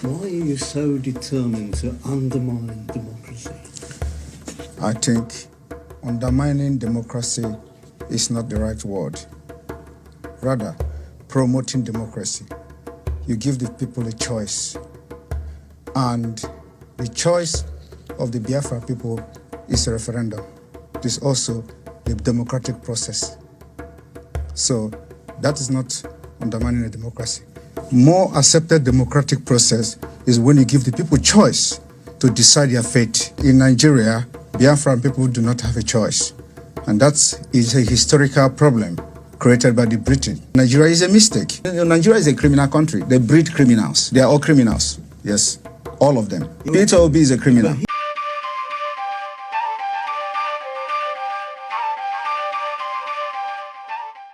Why are you so determined to undermine democracy? I think undermining democracy is not the right word. Rather, promoting democracy. You give the people a choice. And the choice of the Biafra people is a referendum. It is also a democratic process. So that is not undermining a democracy. More accepted democratic process is when you give the people choice to decide their fate. In Nigeria, Biafran people do not have a choice. And that is a historical problem created by the Britain. Nigeria is a mistake. Nigeria is a criminal country. They breed criminals. They are all criminals. Yes, all of them. Peter Obi is a criminal.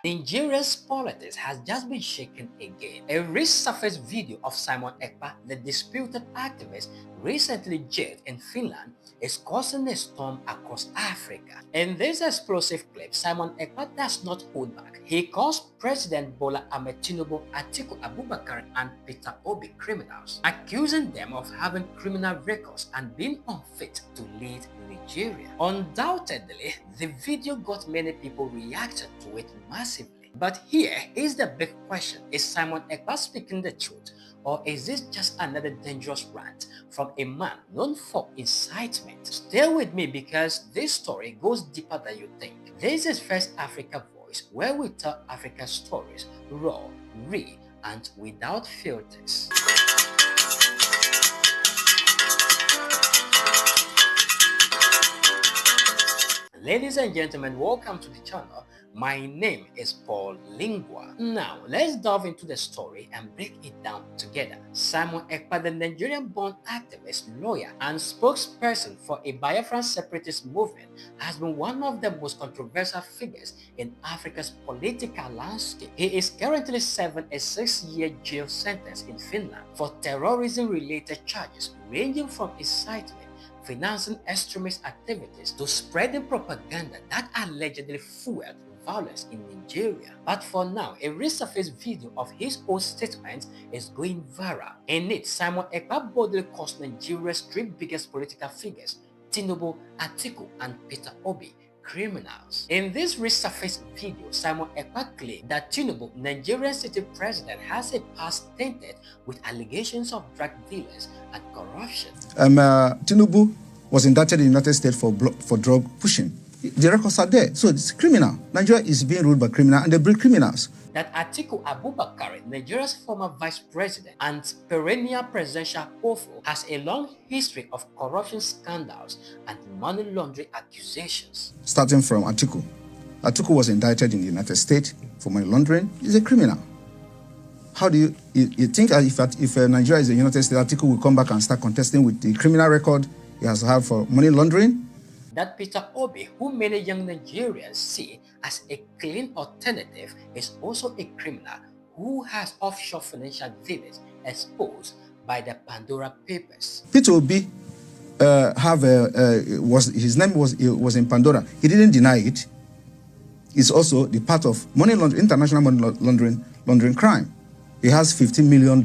Nigeria's politics has just been shaken again. A resurfaced video of Simon Ekpa, the disputed activist recently jailed in Finland, is causing a storm across Africa. In this explosive clip, Simon Ekpa does not hold back. He calls President Bola Tinubu, Atiku Abubakar, and Peter Obi criminals, accusing them of having criminal records and being unfit to lead Nigeria. Undoubtedly, the video got many people reacting to it massively. But here is the big question: is Simon Ekpa speaking the truth, or is this just another dangerous rant from a man known for incitement? Stay with me because this story goes deeper than you think. This is First Africa Voice, where we tell Africa's stories raw, real, and without filters. Ladies and gentlemen, welcome to the channel. My name is Paul Lingua. Now, let's dive into the story and break it down together. Simon Ekpa, the Nigerian-born activist, lawyer, and spokesperson for a Biafran separatist movement, has been one of the most controversial figures in Africa's political landscape. He is currently serving a 6-year jail sentence in Finland for terrorism-related charges ranging from incitement, financing extremist activities, to spreading propaganda that allegedly fueled violence in Nigeria. But for now, a resurfaced video of his own statement is going viral. In it, Simon Ekpa boldly calls Nigeria's three biggest political figures, Tinubu, Atiku, and Peter Obi, criminals. In this resurfaced video, Simon Ekpa claimed that Tinubu, Nigerian city president, has a past tainted with allegations of drug dealers and corruption. Tinubu was indicted in the United States for drug pushing. The records are there, so it's criminal. Nigeria is being ruled by criminals, and they breed criminals. That Atiku Abubakar, Nigeria's former vice president and perennial presidential hopeful, has a long history of corruption scandals and money laundering accusations. Starting from Atiku. Atiku was indicted in the United States for money laundering. He's a criminal. How do you think if Nigeria is the United States, Atiku will come back and start contesting with the criminal record he has had for money laundering? That Peter Obi, who many young Nigerians see as a clean alternative, is also a criminal who has offshore financial dealings exposed by the Pandora Papers. Peter Obi his name was in Pandora. He didn't deny it. It's also the part of money laundering, international money laundering crime. He has $15 million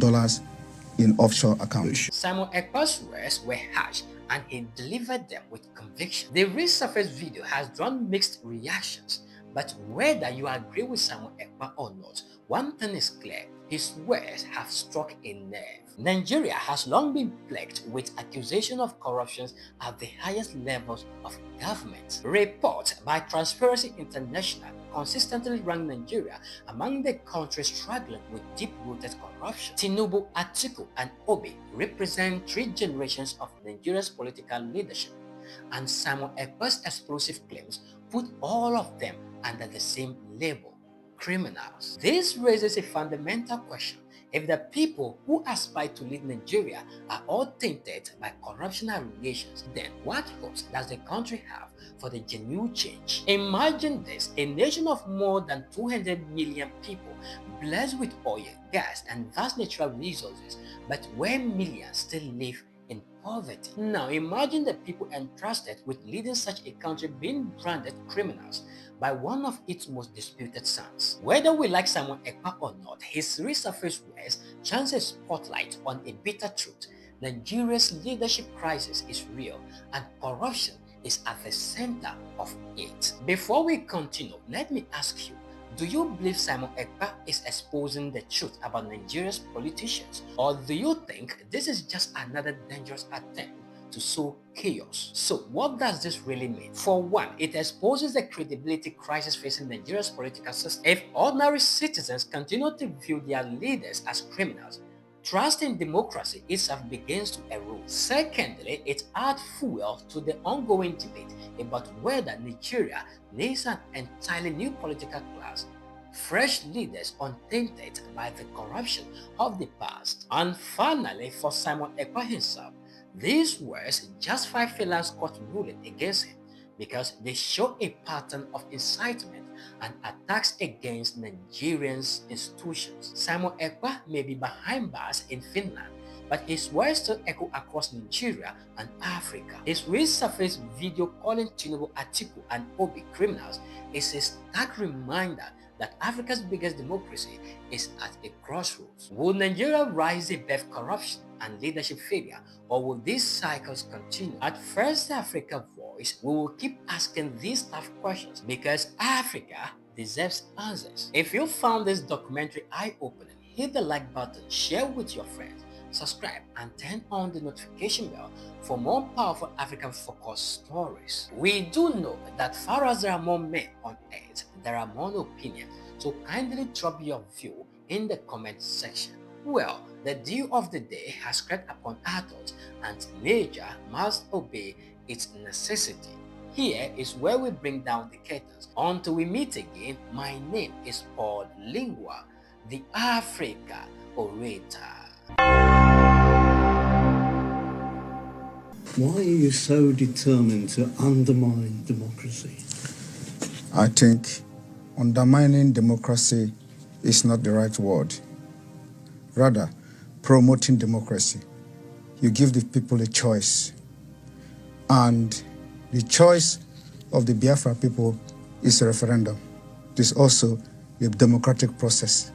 in offshore accounts. Simon Ekpa's words were harsh, and he delivered them with conviction. The resurfaced video has drawn mixed reactions, but whether you agree with Simon Ekpa or not, one thing is clear: his words have struck a nerve. Nigeria has long been plagued with accusations of corruption at the highest levels of government. Reports by Transparency International consistently rank Nigeria among the countries struggling with deep-rooted corruption. Tinubu, Atiku, and Obi represent 3 generations of Nigeria's political leadership, and Simon Ekpa's explosive claims put all of them under the same label: criminals. This raises a fundamental question: if the people who aspire to lead Nigeria are all tainted by corruption allegations, then what hopes does the country have for the genuine change? Imagine this: a nation of more than 200 million people, blessed with oil, gas, and vast natural resources, but where millions still live in poverty. Now imagine the people entrusted with leading such a country being branded criminals by one of its most disputed sons. Whether we like Simon Ekpa or not, his resurfaced words shines a spotlight on a bitter truth. Nigeria's leadership crisis is real and corruption is at the center of it. Before we continue, let me ask you, do you believe Simon Ekpa is exposing the truth about Nigeria's politicians? Or do you think this is just another dangerous attempt to sow chaos? So what does this really mean? For one, it exposes the credibility crisis facing Nigeria's political system. If ordinary citizens continue to view their leaders as criminals, trust in democracy itself begins to erode. Secondly, it adds fuel to the ongoing debate about whether Nigeria needs an entirely new political class, fresh leaders untainted by the corruption of the past. And finally, for Simon Ekpa himself, these words justify Finland's court ruling against him because they show a pattern of incitement and attacks against Nigerians' institutions. Simon Ekpa may be behind bars in Finland, but his words still echo across Nigeria and Africa. His resurfaced video calling Tinubu, Atiku and Obi criminals is a stark reminder that Africa's biggest democracy is at a crossroads. Will Nigeria rise above corruption and leadership failure, or will these cycles continue? At First Africa Voice, we will keep asking these tough questions because Africa deserves answers. If you found this documentary eye-opening, hit the like button, share with your friends, subscribe and turn on the notification bell for more powerful African-focused stories. We do know that far as there are more men on earth, there are more opinions, so kindly drop your view in the comment section. Well, the dew of the day has crept upon adults and nature must obey its necessity. Here is where we bring down the curtains. Until we meet again, my name is Paul Lingua, the Africa Orator. Why are you so determined to undermine democracy? I think undermining democracy is not the right word. Rather, promoting democracy. You give the people a choice. And the choice of the Biafra people is a referendum. It is also a democratic process.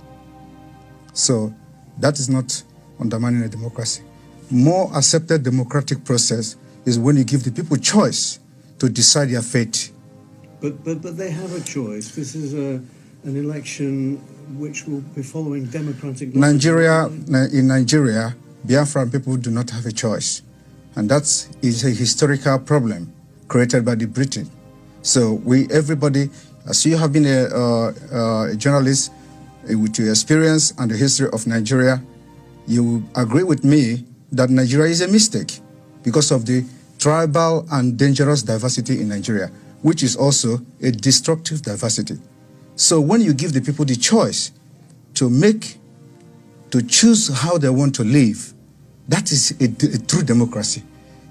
So that is not undermining a democracy. More accepted democratic process is when you give the people choice to decide their fate. But they have a choice. This is an election which will be following democratic laws. In Nigeria, Biafran people do not have a choice. And that is a historical problem created by the Britain. So everybody, as you have been a journalist with your experience and the history of Nigeria, you agree with me that Nigeria is a mistake because of the tribal and dangerous diversity in Nigeria, which is also a destructive diversity. So when you give the people the choice to choose how they want to live, that is a true democracy.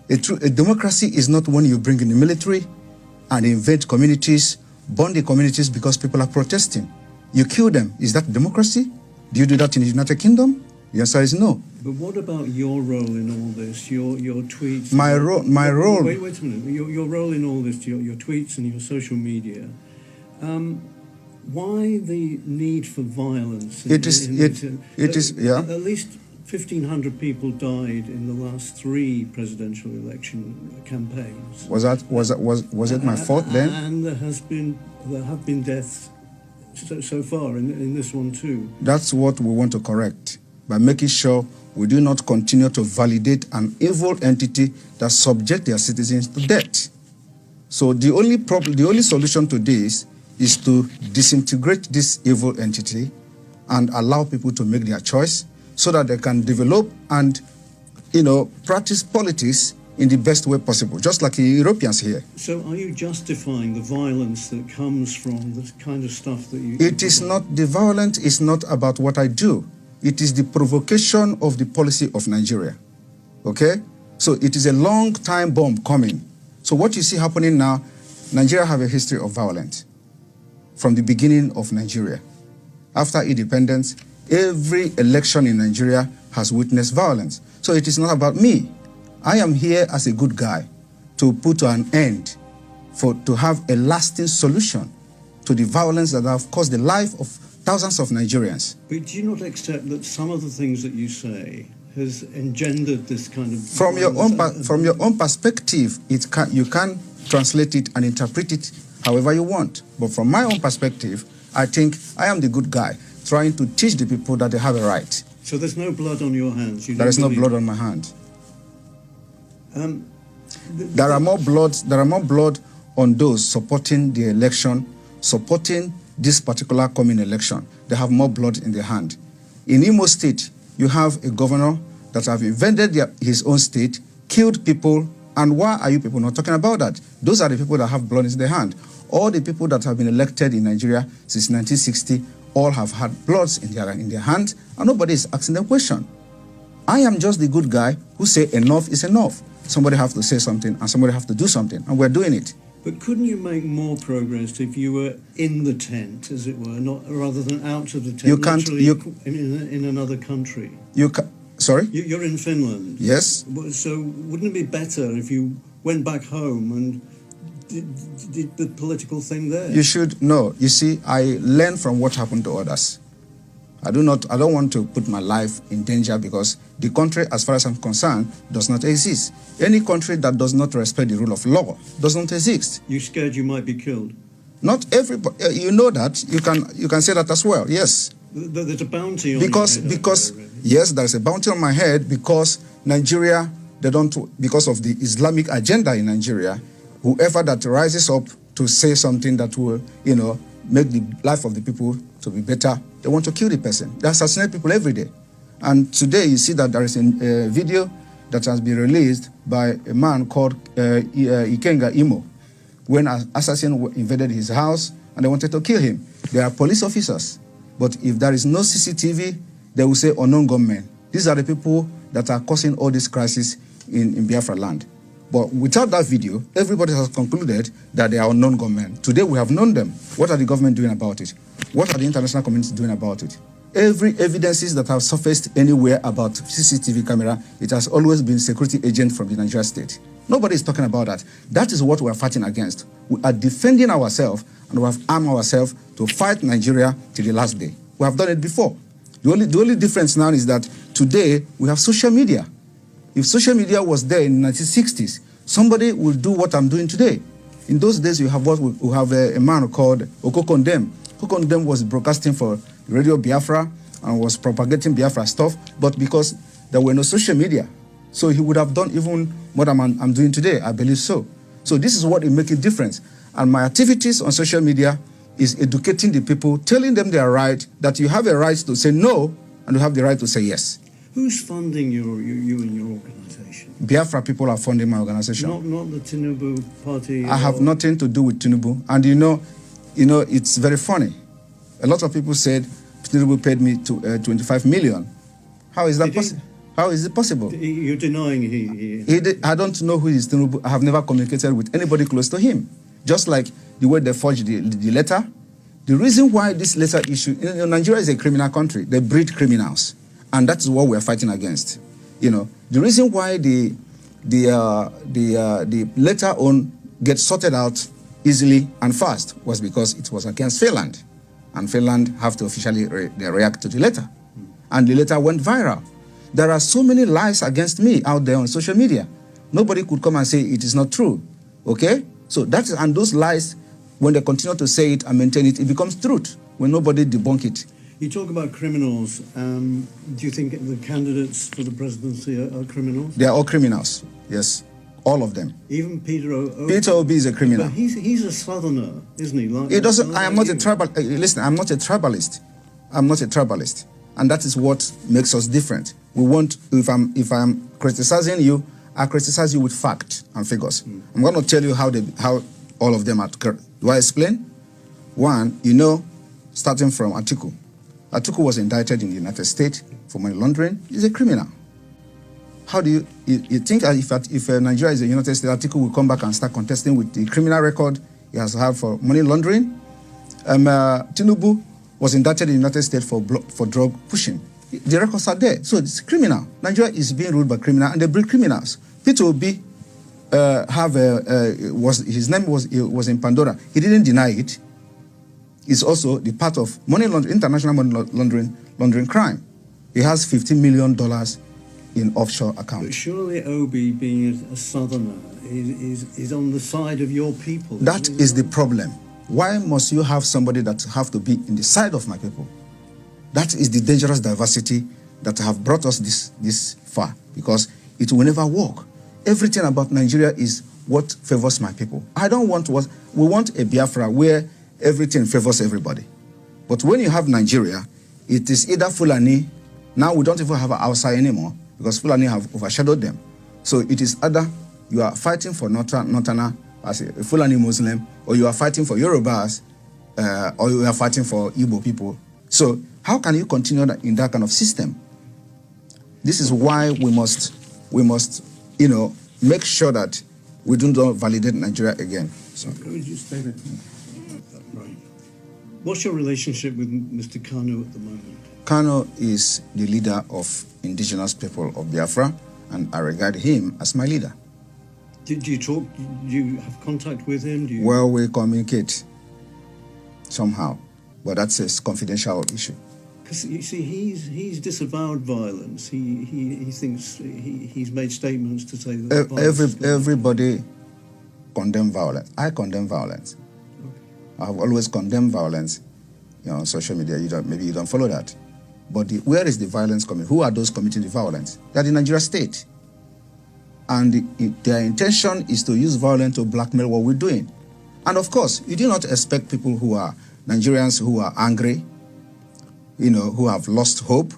A democracy is not when you bring in the military and invade communities, burn the communities because people are protesting. You kill them. Is that democracy? Do you do that in the United Kingdom? The answer is no. But what about your role in all this? Your tweets. My role. Wait a minute. Your role in all this. Your tweets and your social media. Why the need for violence? It is. Yeah. At least 1,500 people died in the last 3 presidential election campaigns. Was it my fault then? And there have been deaths so far in this one too. That's what we want to correct by making sure we do not continue to validate an evil entity that subject their citizens to death. So the only solution to this is to disintegrate this evil entity and allow people to make their choice so that they can develop and, practice politics in the best way possible, just like the Europeans here. So are you justifying the violence that comes from the kind of stuff that you... It is not, the violence is not about what I do. It is the provocation of the policy of Nigeria, okay? So it is a long time bomb coming. So what you see happening now, Nigeria have a history of violence from the beginning of Nigeria. After independence, every election in Nigeria has witnessed violence. So it is not about me. I am here as a good guy to put an end, to have a lasting solution to the violence that have caused the life of thousands of Nigerians. But do you not accept that some of the things that you say has engendered this kind of... From your own perspective, you can translate it and interpret it however you want. But from my own perspective, I think I am the good guy trying to teach the people that they have a right. So there's no blood on your hands? There is no blood on my hand. There are more blood on those supporting the election, supporting this particular coming election. They have more blood in their hand. In Imo State, you have a governor that have invaded his own state, killed people, and why are you people not talking about that? Those are the people that have blood in their hand. All the people that have been elected in Nigeria since 1960 all have had bloods in their hand, and nobody is asking them question. I am just the good guy who say enough is enough. Somebody have to say something, and somebody have to do something, and we're doing it. But couldn't you make more progress if you were in the tent, as it were, not rather than out of the tent? You can't. In another country. Sorry? You're in Finland. Yes. So wouldn't it be better if you went back home and did the political thing there? You should know. You see, I learn from what happened to others. I don't want to put my life in danger because the country, as far as I'm concerned, does not exist. Any country that does not respect the rule of law does not exist. You're scared you might be killed? Not everybody. You know that. You can say that as well. Yes. There's a bounty on because your head because there, really. Yes, there's a bounty on my head because Nigeria, because of the Islamic agenda in Nigeria, whoever that rises up to say something that will, make the life of the people to be better, they want to kill the person. They assassinate people every day. And today you see that there is a video that has been released by a man called Ikenga Imo, when an assassin invaded his house and they wanted to kill him. They are police officers. But if there is no CCTV, they will say unknown gunmen. These are the people that are causing all this crisis in Biafra land. But without that video, everybody has concluded that they are unknown gunmen. Today we have known them. What are the government doing about it? What are the international community doing about it? Every evidences that have surfaced anywhere about CCTV camera, it has always been security agent from the Nigerian state. Nobody is talking about that. That is what we are fighting against. We are defending ourselves, and we have armed ourselves to fight Nigeria till the last day. We have done it before. The only difference now is that today we have social media. If social media was there in the 1960s, somebody will do what I'm doing today. In those days, we have a man called Okokondem. Okokondem was broadcasting for Radio Biafra and was propagating Biafra stuff, but because there were no social media, so he would have done even what I'm doing today, I believe so. So this is what will make a difference. And my activities on social media is educating the people, telling them they are right, that you have a right to say no, and you have the right to say yes. Who's funding you and your organization? Biafra people are funding my organization. Not the Tinubu party? I have nothing to do with Tinubu. And it's very funny. A lot of people said Tinubu paid me 25 million. How is that possible? How is it possible? You're denying he did. I don't know who is Tinubu. I have never communicated with anybody close to him. Just like the way they forged the letter. The reason why this letter issue, Nigeria is a criminal country. They breed criminals. And that's what we're fighting against. The reason why the letter on gets sorted out easily and fast was because it was against Finland. And Finland have to officially react to the letter. And the letter went viral. There are so many lies against me out there on social media. Nobody could come and say it is not true. Okay? So and those lies, when they continue to say it and maintain it, it becomes truth when nobody debunk it. You talk about criminals. Do you think the candidates for the presidency are criminals? They are all criminals, yes. All of them. Even Peter Obi? Peter Obi is a criminal. But he's a southerner, isn't he? I am not a tribal. Listen, I'm not a tribalist. I'm not a tribalist. And that is what makes us different. We want, if I'm criticizing you, I criticize you with fact and figures. I'm going to tell you how all of them are. Do I explain? One, starting from Atiku. Atiku was indicted in the United States for money laundering. He's a criminal. How do you think if Nigeria is the United States, Atiku will come back and start contesting with the criminal record he has had for money laundering? Tinubu was indicted in the United States for drug pushing. The records are there. So it's criminal. Nigeria is being ruled by criminals, and they breed criminals. Peter Obi his name was in Pandora. He didn't deny it. It's also the part of money laundering, international money laundering crime. He has $15 million in offshore accounts. But surely Obi, being a southerner, is on the side of your people. That is the problem. Why must you have somebody that have to be in the side of my people? That is the dangerous diversity that have brought us this far, because it will never work. Everything about Nigeria is what favors my people. I don't want what we want a Biafra where everything favors everybody. But when you have Nigeria, it is either Fulani. Now we don't even have Hausa anymore because Fulani have overshadowed them. So it is either you are fighting for Northerner as a Fulani Muslim, or you are fighting for Yorubas, or you are fighting for Igbo people. So how can you continue in that kind of system? This is why we must make sure that we do not validate Nigeria again. So. Let me just stay there. Right. What's your relationship with Mr. Kanu at the moment? Kanu is the leader of indigenous people of Biafra, and I regard him as my leader. Do you talk? Do you have contact with him? Well, we communicate somehow, but that's a confidential issue. Because you see, he's disavowed violence. He thinks he's made statements to say that everybody condemn violence. I condemn violence. Okay. I have always condemned violence. On social media, maybe you don't follow that. But where is the violence coming? Who are those committing the violence? They're the Nigeria state. And their intention is to use violence to blackmail what we're doing. And of course, you do not expect people who are Nigerians who are angry, who have lost hope.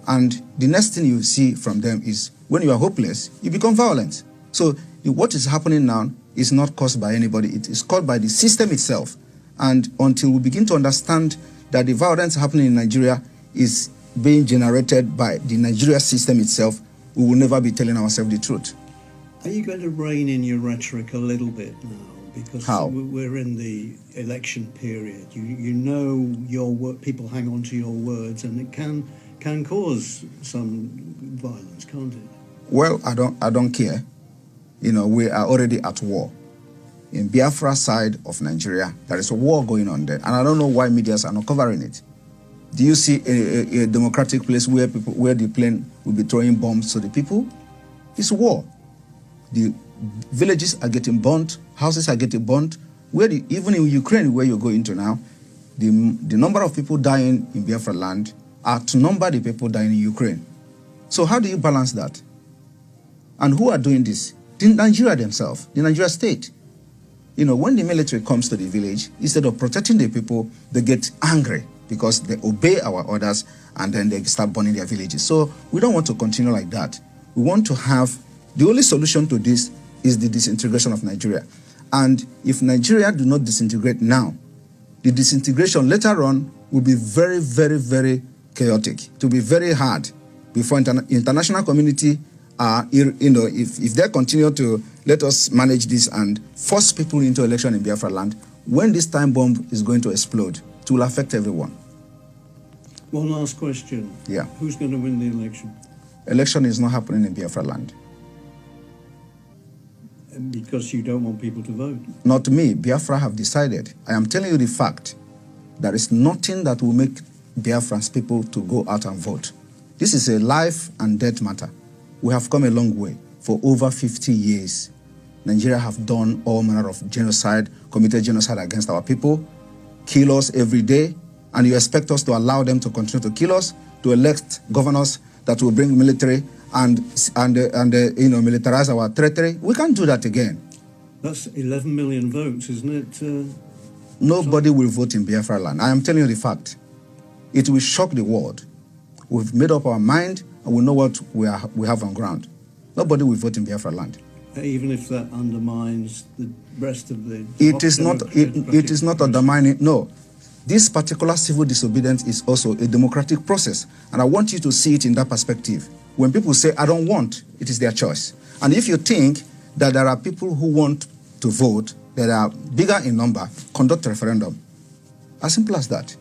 And the next thing you see from them is when you are hopeless, you become violent. So what is happening now is not caused by anybody. It is caused by the system itself. And until we begin to understand that the violence happening in Nigeria is being generated by the Nigeria system itself, we will never be telling ourselves the truth. Are you going to rein in your rhetoric a little bit now? Because How? We're in the election period. You know people hang on to your words, and it can cause some violence, can't it? Well, I don't care. We are already at war. In Biafra side of Nigeria, there is a war going on there, and I don't know why media are not covering it. Do you see a democratic place where the plane will be throwing bombs to the people? It's war. The villages are getting burnt, houses are getting burnt. Even in Ukraine, where you go into now, the number of people dying in Biafra land outnumber the people dying in Ukraine. So how do you balance that? And who are doing this? The Nigeria themselves, the Nigeria state. When the military comes to the village, instead of protecting the people, they get angry because they obey our orders, and then they start burning their villages. So we don't want to continue like that. We want to have, the only solution to this is the disintegration of Nigeria. And if Nigeria do not disintegrate now, the disintegration later on will be very, very, very chaotic. It will be very hard before international community, if they continue to let us manage this and force people into election in Biafra land, when this time bomb is going to explode, it will affect everyone. One last question. Yeah. Who's going to win the election? Election is not happening in Biafra land. Because you don't want people to vote? Not me. Biafra have decided. I am telling you the fact. There is nothing that will make Biafran's people to go out and vote. This is a life and death matter. We have come a long way. For over 50 years, Nigeria have done all manner of genocide, committed genocide against our people, kill us every day, and you expect us to allow them to continue to kill us, to elect governors that will bring military and militarize our territory? We can't do that again. That's 11 million votes, isn't it? Nobody will vote in Biafra land. I am telling you the fact. It will shock the world. We've made up our mind, and we know what we have on ground. Nobody will vote in Biafra land. Even if that undermines the rest of the... It is not undermining, no. This particular civil disobedience is also a democratic process, and I want you to see it in that perspective. When people say, I don't want, it is their choice. And if you think that there are people who want to vote that are bigger in number, conduct a referendum. As simple as that.